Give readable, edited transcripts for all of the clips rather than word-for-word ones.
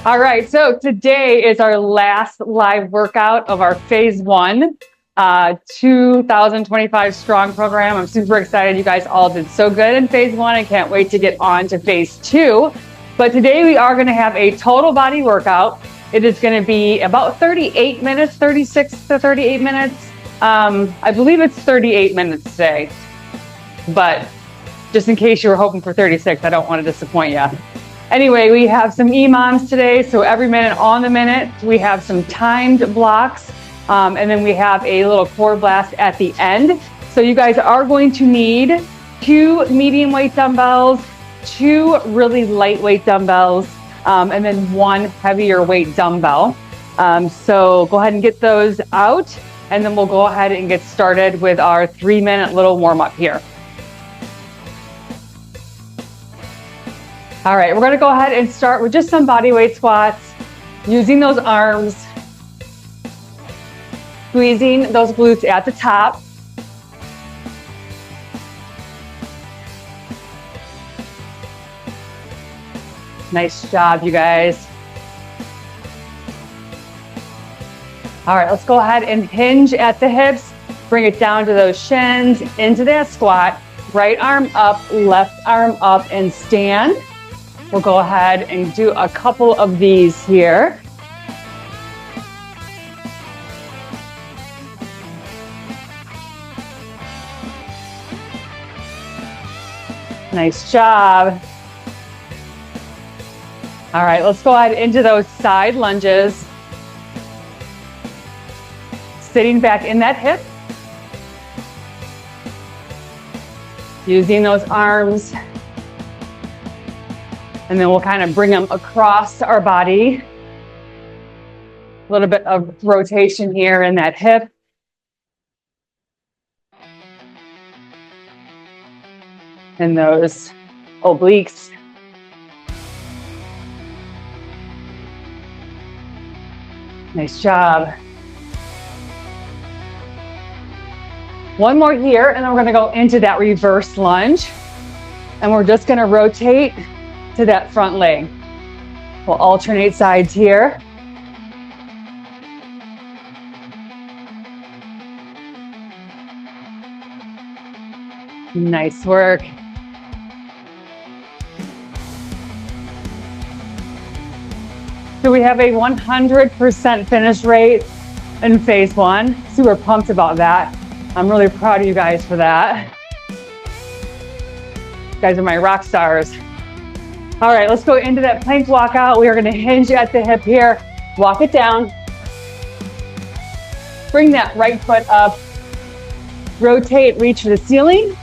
All right, so today is our last live workout of our phase one 2025 strong program. I'm super excited. You guys all did so good in phase one. I can't wait to get on to phase two. But today we are going to have a total body workout. It is going to be about 38 minutes, 36 to 38 minutes. I believe it's 38 minutes today, but just in case you were hoping for 36, I don't want to disappoint you. Anyway, we have some EMOMs today, so every minute on the minute. We have some timed blocks, and then we have a little core blast at the end. So you guys are going to need 2 medium weight dumbbells, 2 really lightweight dumbbells, and then 1 heavier weight dumbbell. So go ahead and get those out, and then we'll go ahead and get started with our 3-minute little warm up here. All right, we're gonna go ahead and start with just some body weight squats, using those arms, squeezing those glutes at the top. Nice job, you guys. All right, let's go ahead and hinge at the hips, bring it down to those shins, into that squat, right arm up, left arm up, and stand. We'll go ahead and do a couple of these here. Nice job. All right, let's go ahead into those side lunges. Sitting back in that hip. Using those arms. And then we'll kind of bring them across our body. A little bit of rotation here in that hip. And those obliques. Nice job. One more here, and then we're gonna go into that reverse lunge. And we're just gonna rotate to that front leg. We'll alternate sides here. Nice work. So we have a 100% finish rate in phase one. Super pumped about that. I'm really proud of you guys for that. You guys are my rock stars. All right, let's go into that plank walkout. We are gonna hinge at the hip here, walk it down. Bring that right foot up, rotate, reach for the ceiling,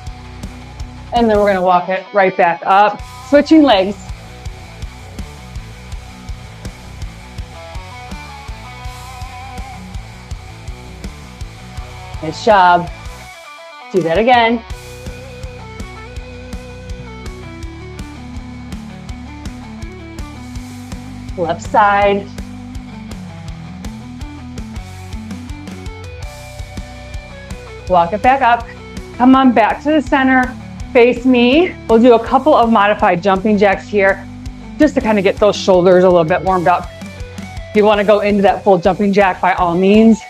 and then we're gonna walk it right back up, switching legs. Nice job. Do that again. Left side. Walk it back up. Come on back to the center. Face me. We'll do a couple of modified jumping jacks here, just to kind of get those shoulders a little bit warmed up. If you want to go into that full jumping jack, by all means,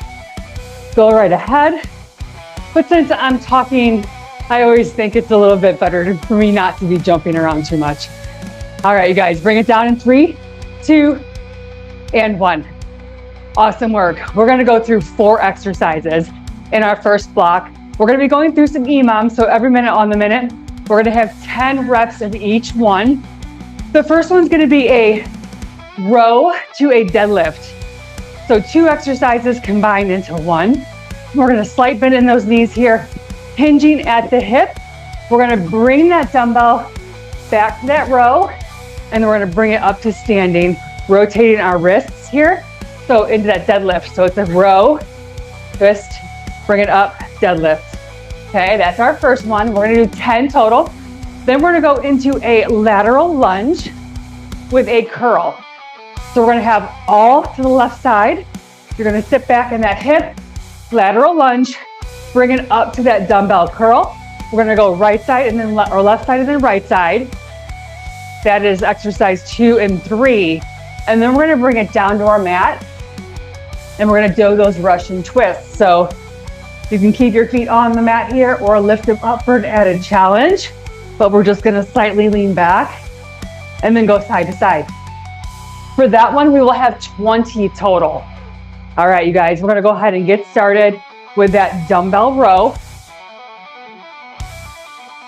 go right ahead. But since I'm talking, I always think it's a little bit better for me not to be jumping around too much. All right, you guys, bring it down in 3, 2, and 1. Awesome work. We're gonna go through 4 exercises in our first block. We're gonna be going through some EMOMs, so every minute on the minute. We're gonna have 10 reps of each one. The first one's gonna be a row to a deadlift. So 2 exercises combined into 1. We're gonna slight bend in those knees here, hinging at the hip. We're gonna bring that dumbbell back to that row, and then we're gonna bring it up to standing, rotating our wrists here. So into that deadlift. So it's a row, twist, bring it up, deadlift. Okay, that's our first one. We're gonna do 10 total. Then we're gonna go into a lateral lunge with a curl. So we're gonna have all to the left side. You're gonna sit back in that hip, lateral lunge, bring it up to that dumbbell curl. We're gonna go right side and then or left side and then right side. That is exercise 2 and 3 And then we're gonna bring it down to our mat and we're gonna do those Russian twists. So you can keep your feet on the mat here or lift them up for an added challenge, but we're just gonna slightly lean back and then go side to side. For that one, we will have 20 total. All right, you guys, we're gonna go ahead and get started with that dumbbell row.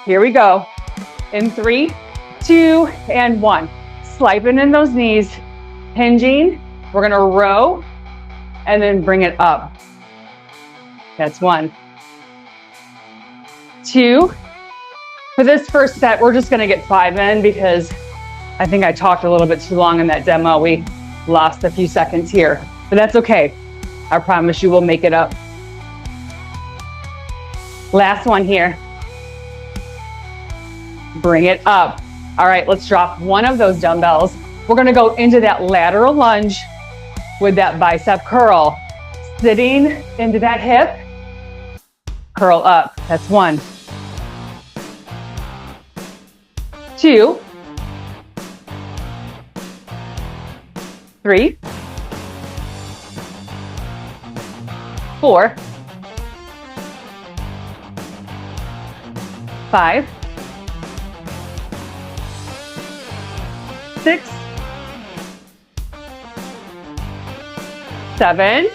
Here we go. In 3, 2, and 1. Sliding in those knees, hinging. We're gonna row and then bring it up. That's 1. 2. For this first set, we're just gonna get 5 in because I think I talked a little bit too long in that demo. We lost a few seconds here, but that's okay. I promise you we'll make it up. Last one here. Bring it up. All right, let's drop one of those dumbbells. We're gonna go into that lateral lunge with that bicep curl. Sitting into that hip, curl up. That's 1. 2. 3. 4. 5. 6. 7.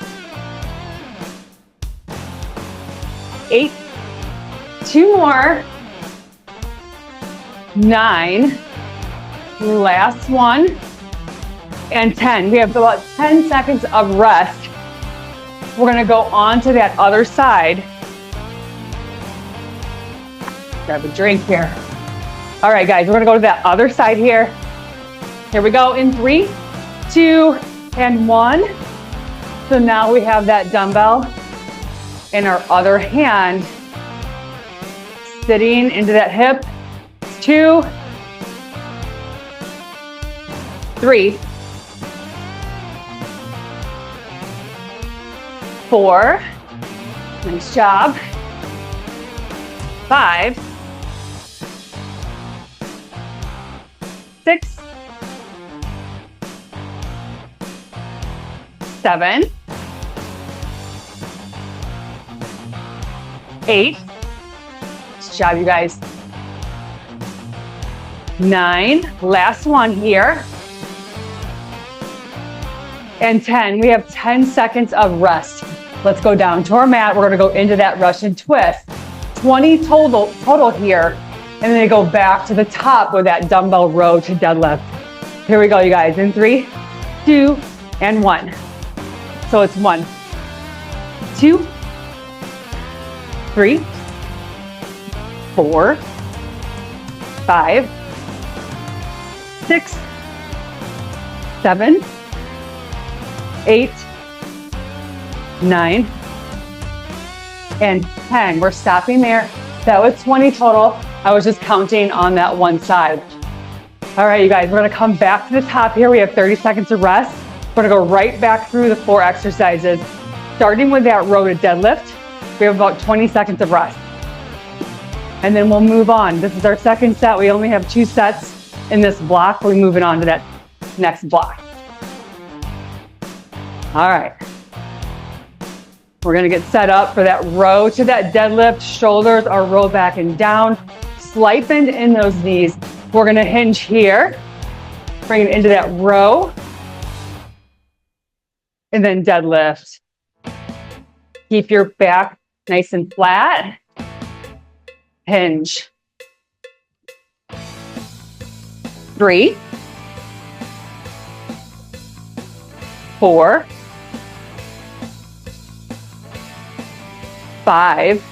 8. 2 more. 9. Last one. And 10. We have about 10 seconds of rest. We're gonna go on to that other side. Grab a drink here. All right, guys, we're gonna go to that other side here. Here we go in 3, 2, and 1. So now we have that dumbbell in our other hand, sitting into that hip. 2, 3, 4, nice job. 5, 6, 7, 8, nice job, you guys. 9, last one here. And 10, we have 10 seconds of rest. Let's go down to our mat. We're gonna go into that Russian twist. 20 total here. And then go back to the top with that dumbbell row to deadlift. Here we go, you guys, in 3, 2, and 1. So it's 1, 2, 3, 4, 5, 6, 7, 8, 9, and 10. We're stopping there. That was 20 total. I was just counting on that one side. All right, you guys, we're gonna come back to the top here. We have 30 seconds of rest. We're gonna go right back through the 4 exercises, starting with that row to deadlift. We have about 20 seconds of rest. And then we'll move on. This is our second set. We only have 2 sets in this block. We're moving on to that next block. All right. We're gonna get set up for that row to that deadlift. Shoulders are rolled back and down. Slight bend in those knees. We're gonna hinge here. Bring it into that row. And then deadlift. Keep your back nice and flat. Hinge. 3, 4, 5,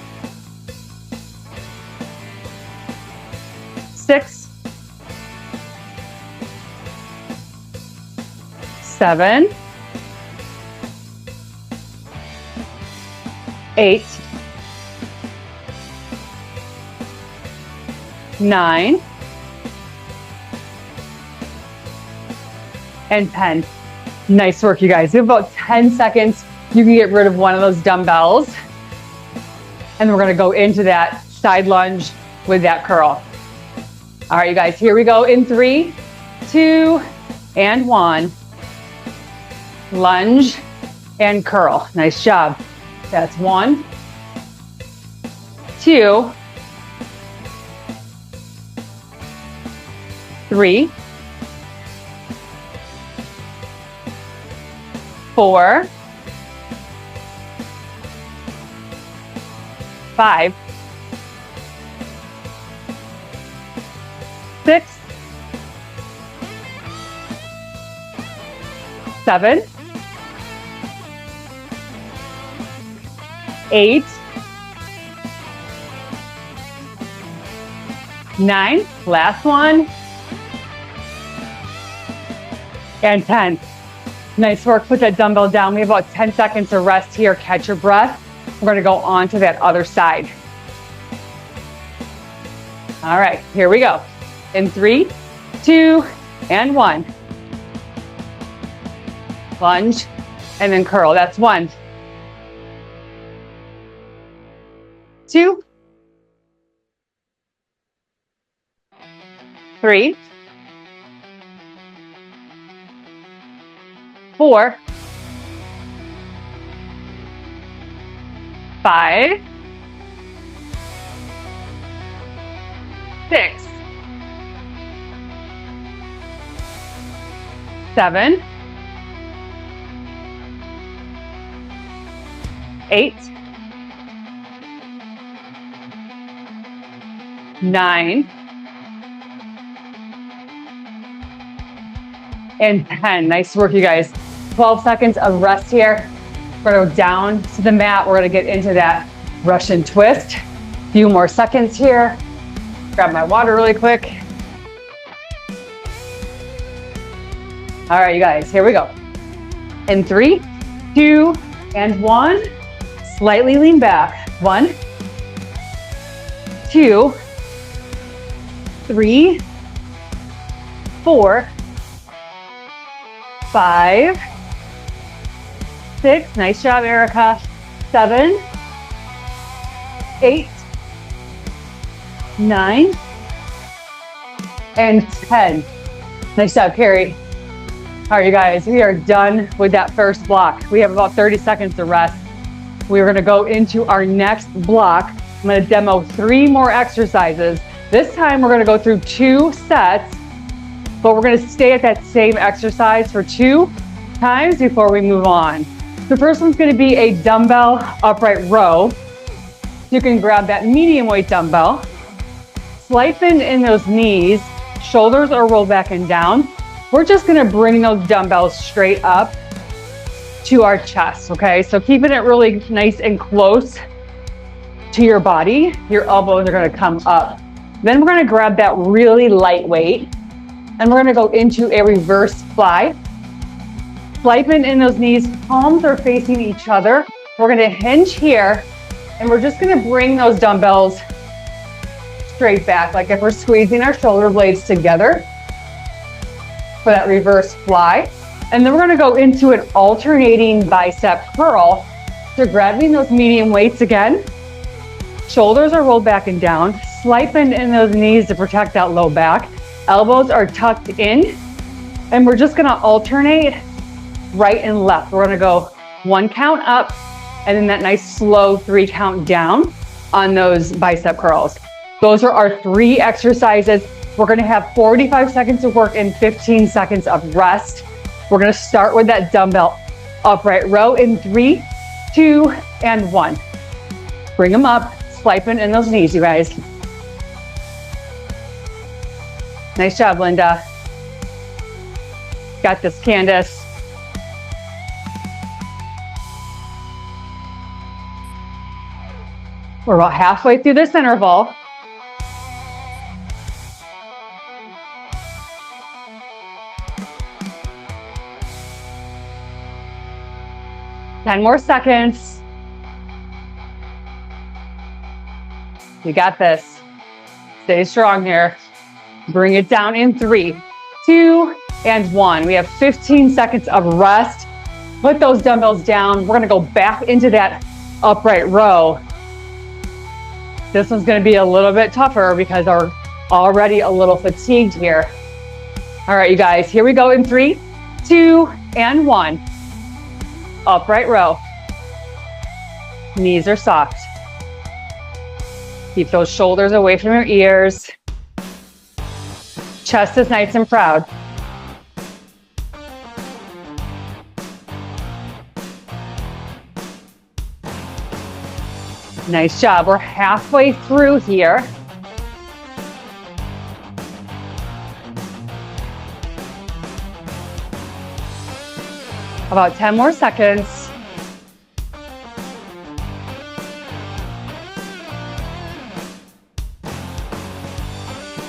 6, 7, 8, 9, and 10. Nice work, you guys. You have about 10 seconds. You can get rid of one of those dumbbells. And then we're gonna go into that side lunge with that curl. All right, you guys, here we go in 3, 2, and 1. lunge, and curl. Nice job. That's 1, 2, 3, 4, 5, 6, 7, 8, 9, last one, and 10. Nice work. Put that dumbbell down. We have about 10 seconds to rest here. Catch your breath. We're going to go on to that other side. All right, here we go. In 3, 2, and 1. Lunge, and then curl. That's 1, 2, 3, 4, 5, 6, 7, 8, 9, and 10. Nice work, you guys. 12 seconds of rest here. We're gonna go down to the mat. We're gonna get into that Russian twist. A few more seconds here. Grab my water really quick. All right, you guys, here we go. In 3, 2, and 1. Slightly lean back. 1, 2, 3, 4, 5, 6, nice job, Erica. 7, 8, 9, and 10. Nice job, Carrie. All right, you guys, we are done with that first block. We have about 30 seconds to rest. We're gonna go into our next block. I'm gonna demo 3 more exercises. This time we're gonna go through 2 sets, but we're gonna stay at that same exercise for 2 times before we move on. The first one's gonna be a dumbbell upright row. You can grab that medium weight dumbbell, slipen in those knees, shoulders are rolled back and down. We're just gonna bring those dumbbells straight up to our chest, okay? So keeping it really nice and close to your body, your elbows are gonna come up. Then we're gonna grab that really light weight and we're gonna go into a reverse fly. Slipen in those knees, palms are facing each other. We're gonna hinge here and we're just gonna bring those dumbbells straight back, like if we're squeezing our shoulder blades together for that reverse fly. And then we're gonna go into an alternating bicep curl. So grabbing those medium weights again, shoulders are rolled back and down, slipen in those knees to protect that low back, elbows are tucked in, and we're just gonna alternate right and left. We're gonna go 1 count up, and then that nice slow 3 count down on those bicep curls. Those are our 3 exercises. We're gonna have 45 seconds of work and 15 seconds of rest. We're gonna start with that dumbbell upright row in 3, 2, and 1. Bring them up, slipen in those knees, you guys. Nice job, Linda. Got this, Candace. We're about halfway through this interval. Ten more seconds. You got this. Stay strong here. Bring it down in 3, 2, and 1. We have 15 seconds of rest. Put those dumbbells down. We're gonna go back into that upright row. This one's gonna be a little bit tougher because we're already a little fatigued here. All right, you guys, here we go in 3, 2, and 1. Upright row. Knees are soft. Keep those shoulders away from your ears. Chest is nice and proud. Nice job. We're halfway through here. About 10 more seconds.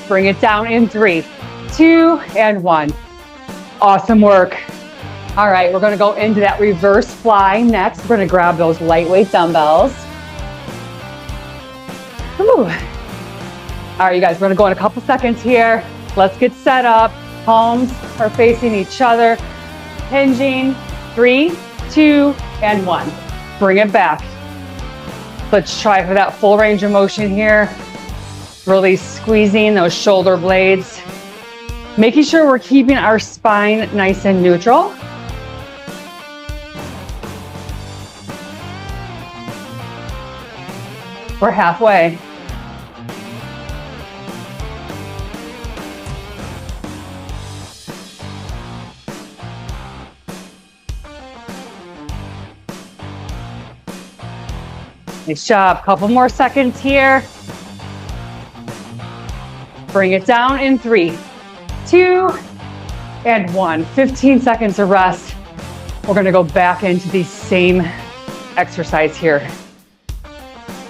Bring it down in 3, 2, and 1. Awesome work. All right, we're gonna go into that reverse fly next. We're gonna grab those lightweight dumbbells. Whew. All right, you guys, we're gonna go in a couple seconds here. Let's get set up. Palms are facing each other. Hinging, 3, 2, and 1. Bring it back. Let's try for that full range of motion here. Really squeezing those shoulder blades. Making sure we're keeping our spine nice and neutral. We're halfway. Nice job. Couple more seconds here. Bring it down in 3, 2, and 1. 15 seconds of rest. We're gonna go back into the same exercise here.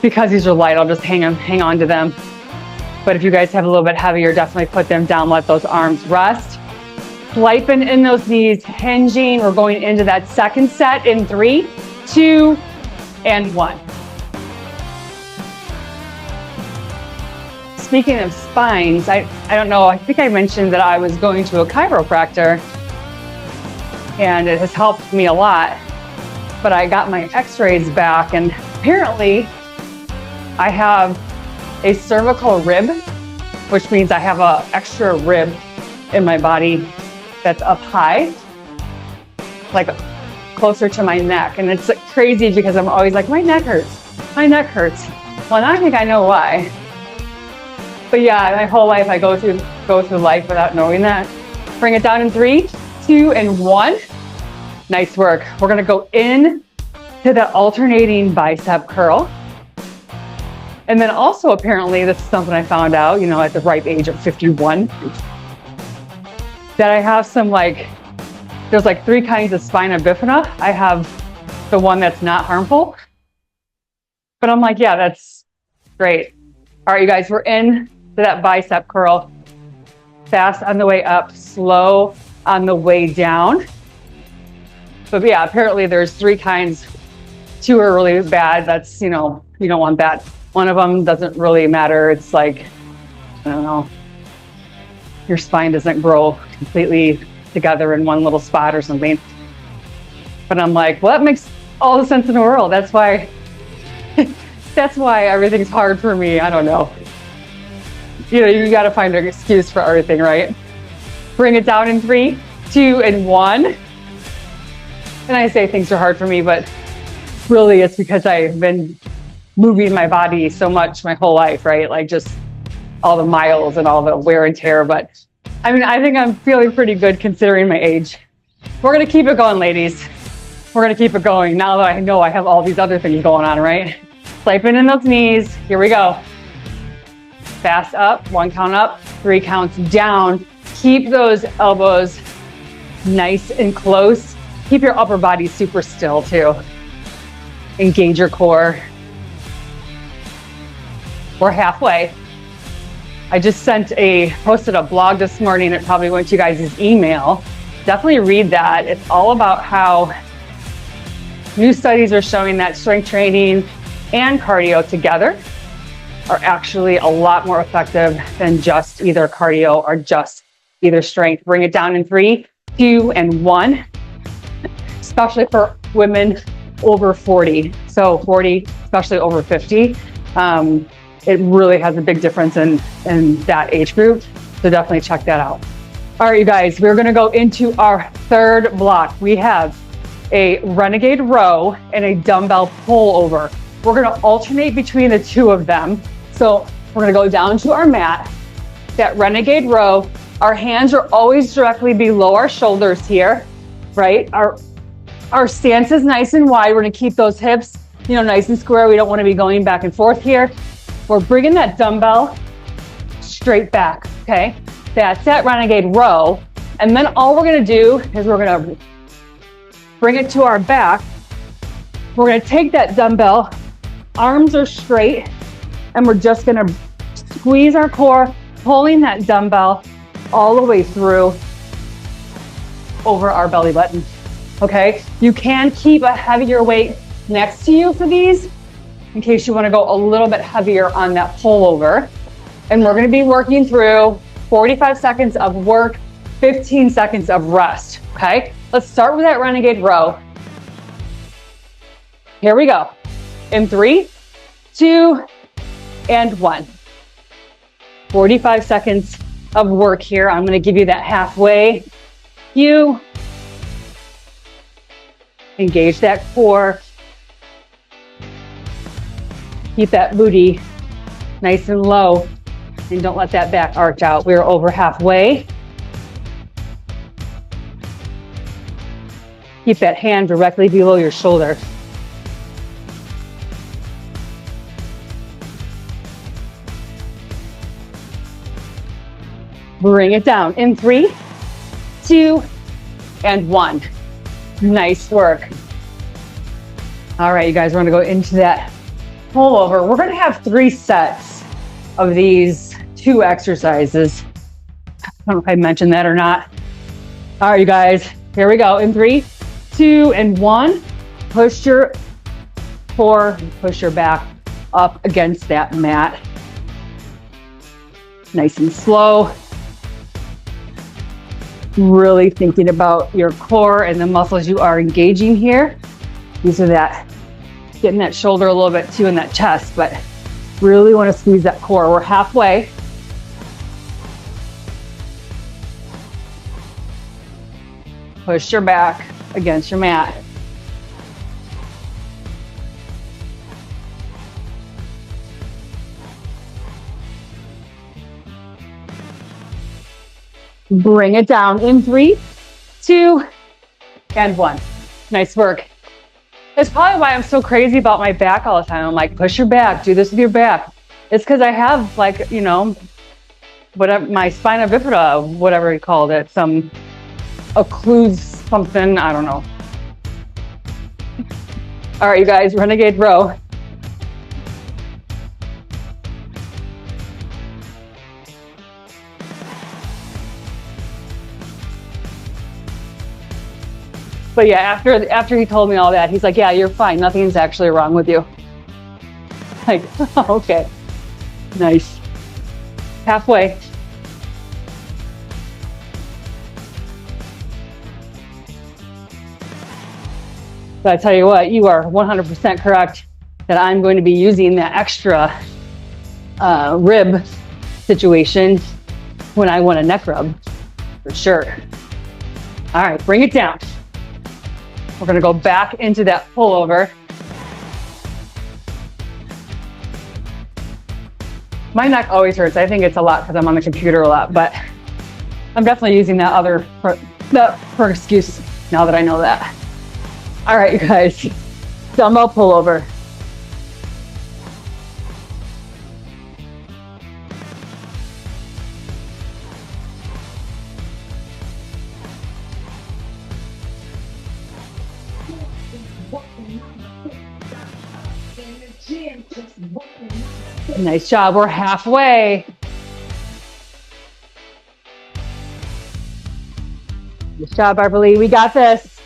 Because these are light, I'll just hang on to them. But if you guys have a little bit heavier, definitely put them down, let those arms rest. Swiping in those knees, hinging. We're going into that second set in 3, 2, and 1. Speaking of spines, I don't know, I think I mentioned that I was going to a chiropractor and it has helped me a lot, but I got my x-rays back and apparently I have a cervical rib, which means I have an extra rib in my body that's up high, like closer to my neck. And it's crazy because I'm always like, my neck hurts, my neck hurts. Well, now I think I know why. But yeah, my whole life I go through life without knowing that. Bring it down in 3, 2, and 1. Nice work. We're gonna go in to the alternating bicep curl. And then also apparently, this is something I found out, you know, at the ripe age of 51, that I have some there's 3 kinds of spina bifida. I have the one that's not harmful. But I'm like, yeah, that's great. All right, you guys, we're in to that bicep curl. Fast on the way up, slow on the way down. But yeah, apparently there's 3 kinds. 2 are really bad. That's, you know, you don't want that. One of them doesn't really matter. It's like, I don't know, your spine doesn't grow completely together in one little spot or something. But I'm like, well, that makes all the sense in the world. That's why everything's hard for me. I don't know. You know, you got to find an excuse for everything, right? Bring it down in 3, 2, and 1. And I say things are hard for me, but really it's because I've been moving my body so much my whole life, right? Like just all the miles and all the wear and tear. But I mean, I think I'm feeling pretty good considering my age. We're going to keep it going, ladies. We're going to keep it going now that I know I have all these other things going on, right? Swiping in those knees. Here we go. Fast up, 1 count up, 3 counts down. Keep those elbows nice and close. Keep your upper body super still too. Engage your core. We're halfway. I just posted a blog this morning. It probably went to you guys' email. Definitely read that. It's all about how new studies are showing that strength training and cardio together are actually a lot more effective than just either cardio or just either strength. Bring it down in 3, 2, and 1, especially for women over 40. So 40, especially over 50. It really has a big difference in that age group. So definitely check that out. All right, you guys, we're gonna go into our third block. We have a renegade row and a dumbbell pull over. We're gonna alternate between the two of them. So we're gonna go down to our mat, that renegade row. Our hands are always directly below our shoulders here, right? Our stance is nice and wide. We're gonna keep those hips, nice and square. We don't wanna be going back and forth here. We're bringing that dumbbell straight back, okay? That's that renegade row. And then all we're gonna do is we're gonna bring it to our back. We're gonna take that dumbbell, arms are straight, and we're just gonna squeeze our core, pulling that dumbbell all the way through over our belly button, okay? You can keep a heavier weight next to you for these in case you wanna go a little bit heavier on that pullover. And we're gonna be working through 45 seconds of work, 15 seconds of rest, okay? Let's start with that renegade row. Here we go. In 3, 2, and 1. 45 seconds of work here. I'm gonna give you that halfway. You engage that core. Keep that booty nice and low and don't let that back arch out. We're over halfway. Keep that hand directly below your shoulder. Bring it down in 3, 2, and 1. Nice work. All right, you guys, we're gonna go into that pullover. We're gonna have 3 sets of these 2 exercises. I don't know if I mentioned that or not. All right, you guys, here we go. In 3, 2, and 1. Push your core, push your back up against that mat. Nice and slow. Really thinking about your core and the muscles you are engaging here. These are getting that shoulder a little bit too in that chest, but really want to squeeze that core. We're halfway. Push your back against your mat. Bring it down in 3, 2, and 1. Nice work. That's probably why I'm so crazy about my back all the time. I'm like, push your back, do this with your back. It's because I have whatever, my spina bifida, whatever you called it, some occludes something, I don't know. All right, you guys, renegade row. But yeah, after he told me all that, he's like, yeah, you're fine. Nothing's actually wrong with you. Like, okay, nice. Halfway. But I tell you what, you are 100% correct that I'm going to be using that extra rib situation when I want a neck rub, for sure. All right, bring it down. We're gonna go back into that pullover. My neck always hurts. I think it's a lot because I'm on the computer a lot, but I'm definitely using that for excuse now that I know that. All right, you guys, dumbbell pullover. Nice job, we're halfway. Nice job, Beverly, we got this.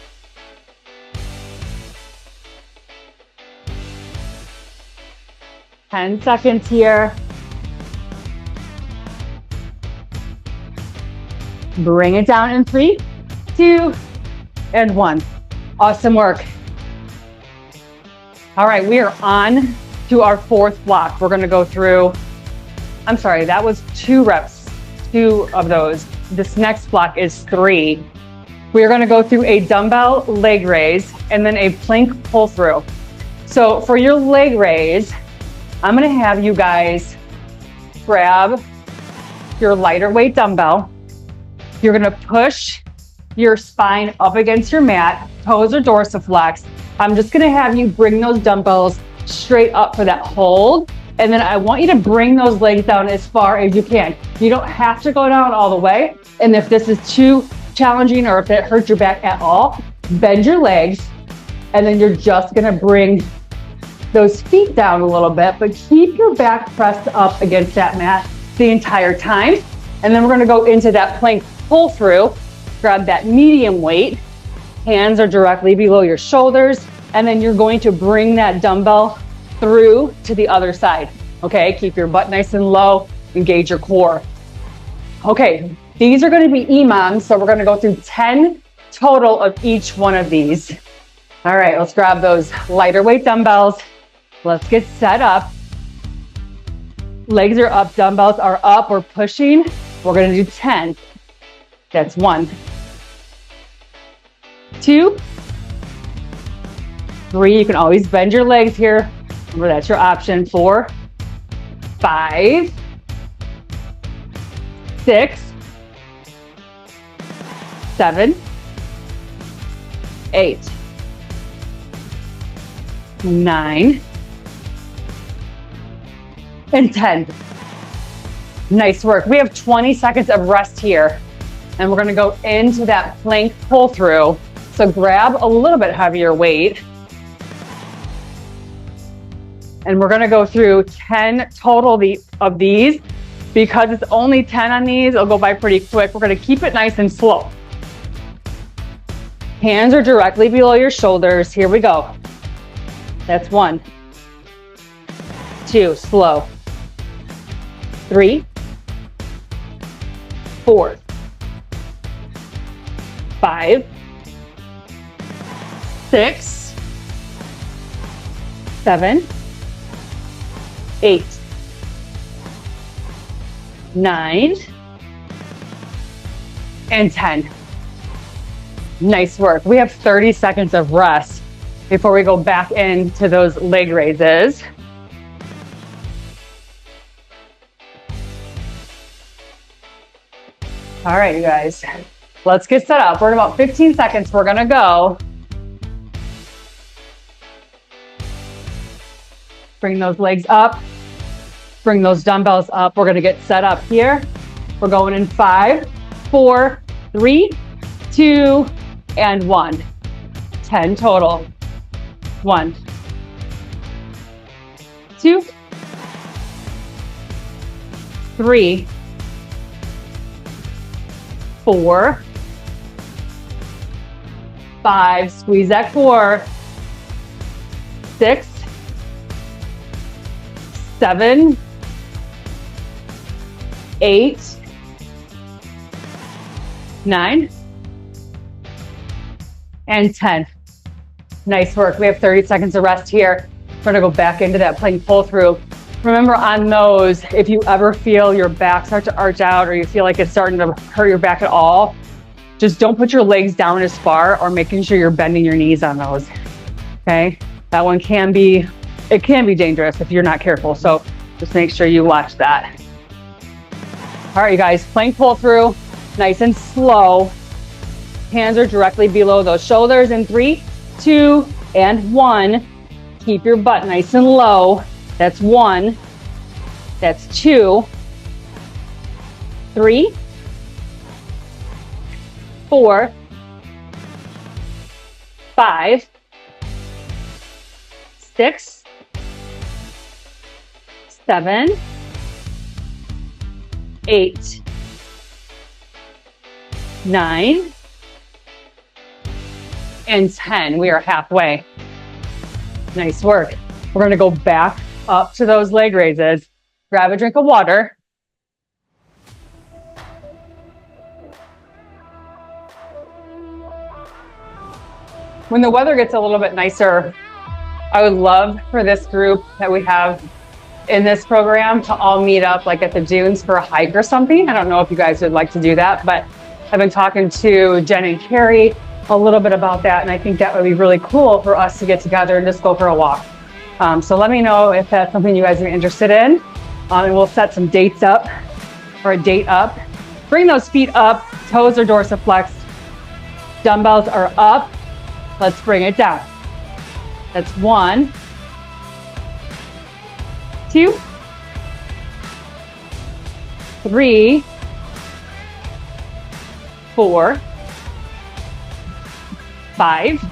Ten seconds here. Bring it down in 3, 2, and 1. Awesome work. All right, we are on to our 4th block. We're gonna go through, I'm sorry, that was 2 reps, 2 of those. This next block is 3. we're gonna go through a dumbbell leg raise and then a plank pull through. So for your leg raise, I'm gonna have you guys grab your lighter weight dumbbell. You're gonna push your spine up against your mat, toes are dorsiflex. I'm just gonna have you bring those dumbbells straight up for that hold. And then I want you to bring those legs down as far as you can. You don't have to go down all the way. And if this is too challenging or if it hurts your back at all, bend your legs. And then you're just gonna bring those feet down a little bit, but keep your back pressed up against that mat the entire time. And then we're gonna go into that plank pull through. Grab that medium weight. Hands are directly below your shoulders. And then you're going to bring that dumbbell through to the other side. Okay, keep your butt nice and low, engage your core. Okay, these are gonna be EMOMs, so we're gonna go through 10 total of each one of these. All right, let's grab those lighter weight dumbbells. Let's get set up. Legs are up, dumbbells are up, we're pushing. We're gonna do 10. That's 1, 2, 3. You can always bend your legs here. Remember, that's your option. 4, 5, 6, 7, 8, 9, and 10. Nice work. We have 20 seconds of rest here. And we're gonna go into that plank pull through. So grab a little bit heavier weight. And we're gonna go through 10 total of these. Because it's only 10 on these, it'll go by pretty quick. We're gonna keep it nice and slow. Hands are directly below your shoulders. Here we go. That's 1, 2, slow. 3, 4, 5, 6, 7, 8, 9, and 10. Nice work. We have 30 seconds of rest before we go back into those leg raises. All right, you guys, let's get set up. We're in about 15 seconds. We're gonna go. Bring those legs up. Bring those dumbbells up. We're gonna get set up here. We're going in 5, 4, 3, 2, and 1. 10 total. 1, 2, 3, 4, 5, squeeze that core. 6, 7, 8, 9, and 10. Nice work. We have 30 seconds of rest here. We're gonna go back into that plank pull through. Remember on those, if you ever feel your back start to arch out or you feel like it's starting to hurt your back at all, just don't put your legs down as far or making sure you're bending your knees on those, okay? That one can be dangerous if you're not careful. So just make sure you watch that. All right, you guys, plank pull through, nice and slow. Hands are directly below those shoulders in 3, 2, and 1. Keep your butt nice and low. That's 1. That's 2. 3, 4, 5, 6, 7, 8, 9, and 10. We are halfway. Nice work. We're gonna go back up to those leg raises. Grab a drink of water. When the weather gets a little bit nicer, I would love for this group that we have in this program to all meet up like at the dunes for a hike or something. I don't know if you guys would like to do that, but I've been talking to Jen and Carrie a little bit about that, and I think that would be really cool for us to get together and just go for a walk. So let me know if that's something you guys are interested in, and we'll set some dates up, or a date up. Bring those feet up, toes are dorsiflexed, dumbbells are up. Let's bring it down. That's 1, 2, 3, 4, 5,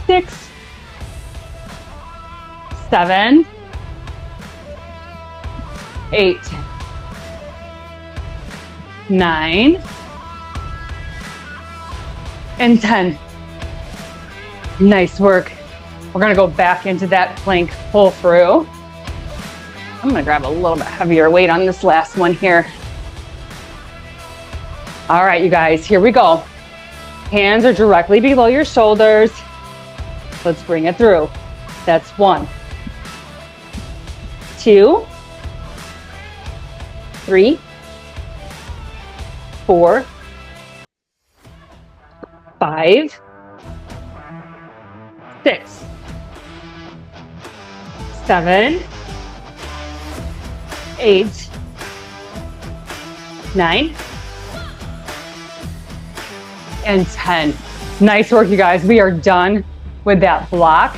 6, 7, 8, 9, and 10. Nice work. We're gonna go back into that plank pull through. I'm gonna grab a little bit heavier weight on this last one here. All right, you guys, here we go. Hands are directly below your shoulders. Let's bring it through. That's 1, 2, 3, 4, 5, 6, 7, 8, 9, and 10. Nice work, you guys. We are done with that block.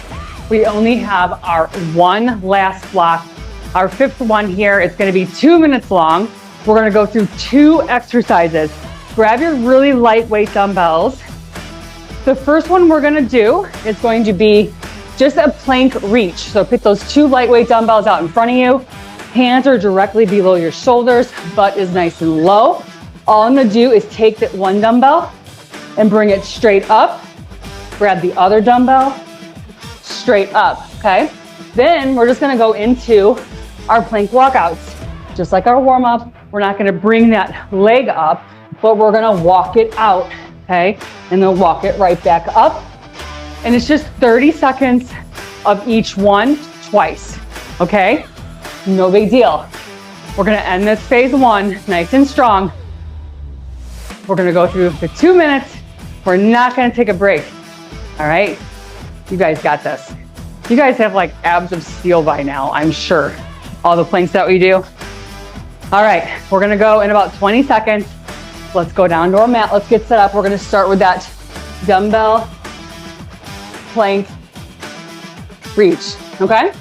We only have our one last block. Our 5th one here is going to be 2 minutes long. We're going to go through 2 exercises. Grab your really lightweight dumbbells. The first one we're going to do is going to be just a plank reach. So pick those 2 lightweight dumbbells out in front of you. Hands are directly below your shoulders, butt is nice and low. All I'm going to do is take that one dumbbell and bring it straight up. Grab the other dumbbell, straight up, okay? Then we're just gonna go into our plank walkouts. Just like our warm up, we're not gonna bring that leg up, but we're gonna walk it out, okay? And then walk it right back up. And it's just 30 seconds of each one twice, okay? No big deal. We're gonna end this phase 1 nice and strong. We're gonna go through the 2 minutes. We're not gonna take a break, all right? You guys got this. You guys have like abs of steel by now, I'm sure. All the planks that we do. All right, we're gonna go in about 20 seconds. Let's go down to our mat. Let's get set up. We're gonna start with that dumbbell plank reach, okay?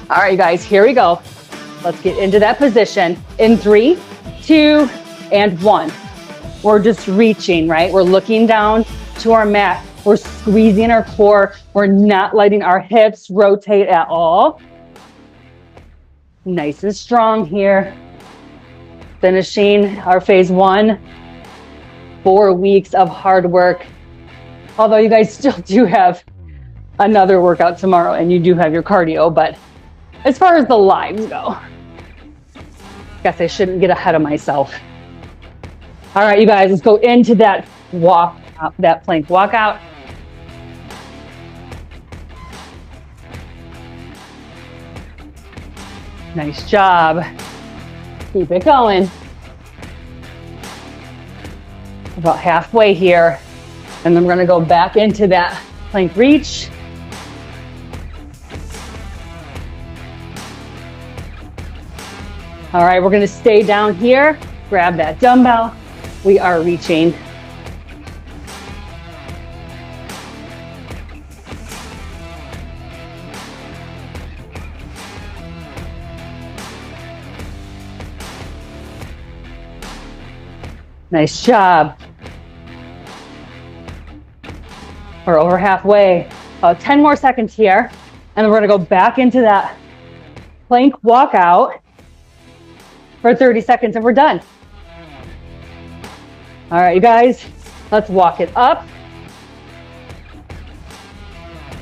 All right, you guys, here we go. Let's get into that position in 3, 2, and 1. We're just reaching, right? We're looking down to our mat. We're squeezing our core. We're not letting our hips rotate at all. Nice and strong here. Finishing our phase 1. 4 weeks of hard work. Although you guys still do have another workout tomorrow and you do have your cardio, but as far as the lives go, guess I shouldn't get ahead of myself. All right, you guys, let's go into that walk, that plank walkout. Nice job. Keep it going. About halfway here. And then we're gonna go back into that plank reach. All right, we're gonna stay down here. Grab that dumbbell. We are reaching. Nice job. We're over halfway. About 10 more seconds here. And then we're gonna go back into that plank walkout for 30 seconds and we're done. All right, you guys, let's walk it up.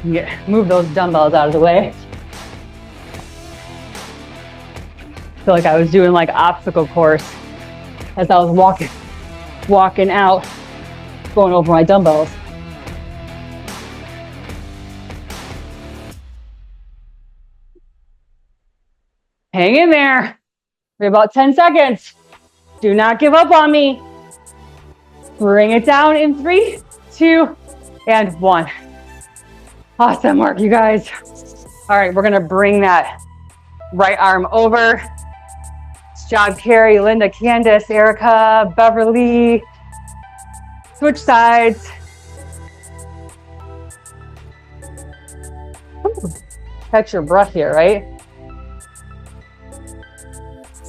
Move those dumbbells out of the way. I feel like I was doing like obstacle course as I was walking out, going over my dumbbells. Hang in there. We have about 10 seconds. Do not give up on me. Bring it down in 3, 2, and 1. Awesome work, you guys. All right, we're gonna bring that right arm over. Nice job, Carrie, Linda, Candace, Erica, Beverly. Switch sides. Ooh, catch your breath here, right?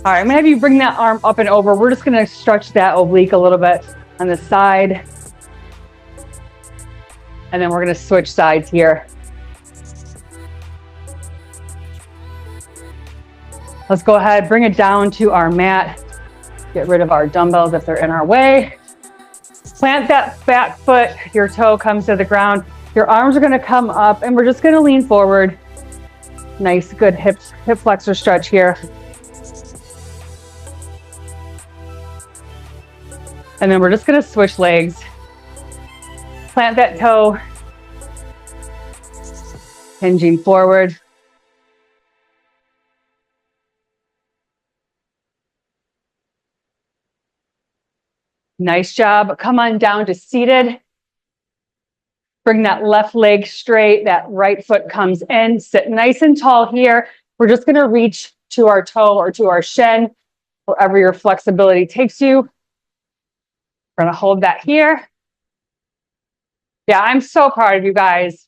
All right, I'm gonna have you bring that arm up and over. We're just gonna stretch that oblique a little bit on the side. And then we're gonna switch sides here. Let's go ahead, bring it down to our mat. Get rid of our dumbbells if they're in our way. Plant that back foot, your toe comes to the ground. Your arms are gonna come up and we're just gonna lean forward. Nice, good hip flexor stretch here. And then we're just gonna switch legs. Plant that toe, hinging forward. Nice job. Come on down to seated. Bring that left leg straight, that right foot comes in. Sit nice and tall here. We're just gonna reach to our toe or to our shin, wherever your flexibility takes you. We're gonna hold that here. Yeah, I'm so proud of you guys.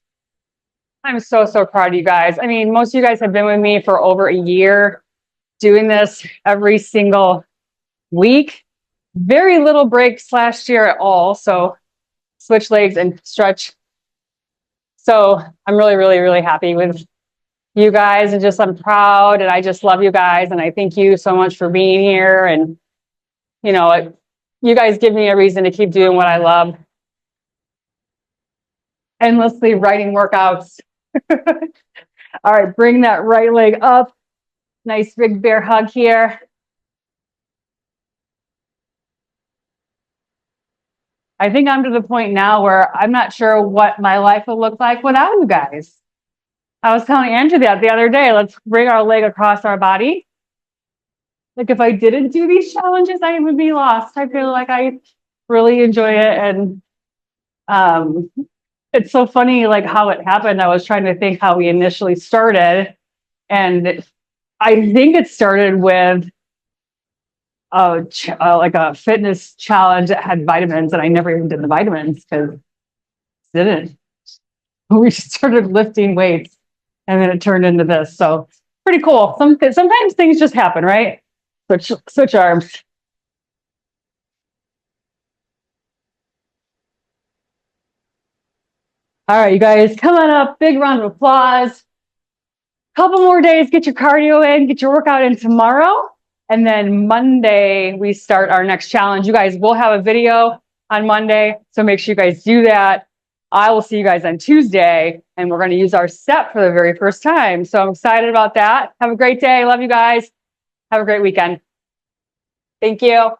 I'm so proud of you guys. I mean, most of you guys have been with me for over a year, doing this every single week. Very little breaks last year at all. So switch legs and stretch. So I'm really happy with you guys, and I'm proud, and I just love you guys. And I thank you so much for being here. And, you know, you guys give me a reason to keep doing what I love. Endlessly writing workouts. All right, bring that right leg up. Nice big bear hug here. I think I'm to the point now where I'm not sure what my life would look like without you guys. I was telling Andrew that the other day. Let's bring our leg across our body. Like, if I didn't do these challenges, I would be lost. I feel like I really enjoy it. And it's so funny, like, how it happened. I was trying to think how we initially started. And I think it started with like a fitness challenge that had vitamins, and I never even did the vitamins because didn't. We just started lifting weights, and then it turned into this. So pretty cool. Sometimes things just happen, right? Switch arms. All right, you guys, come on up. Big round of applause. Couple more days, get your cardio in, get your workout in tomorrow. And then Monday, we start our next challenge. You guys will have a video on Monday, so make sure you guys do that. I will see you guys on Tuesday, and we're going to use our step for the very first time. So I'm excited about that. Have a great day. Love you guys. Have a great weekend. Thank you.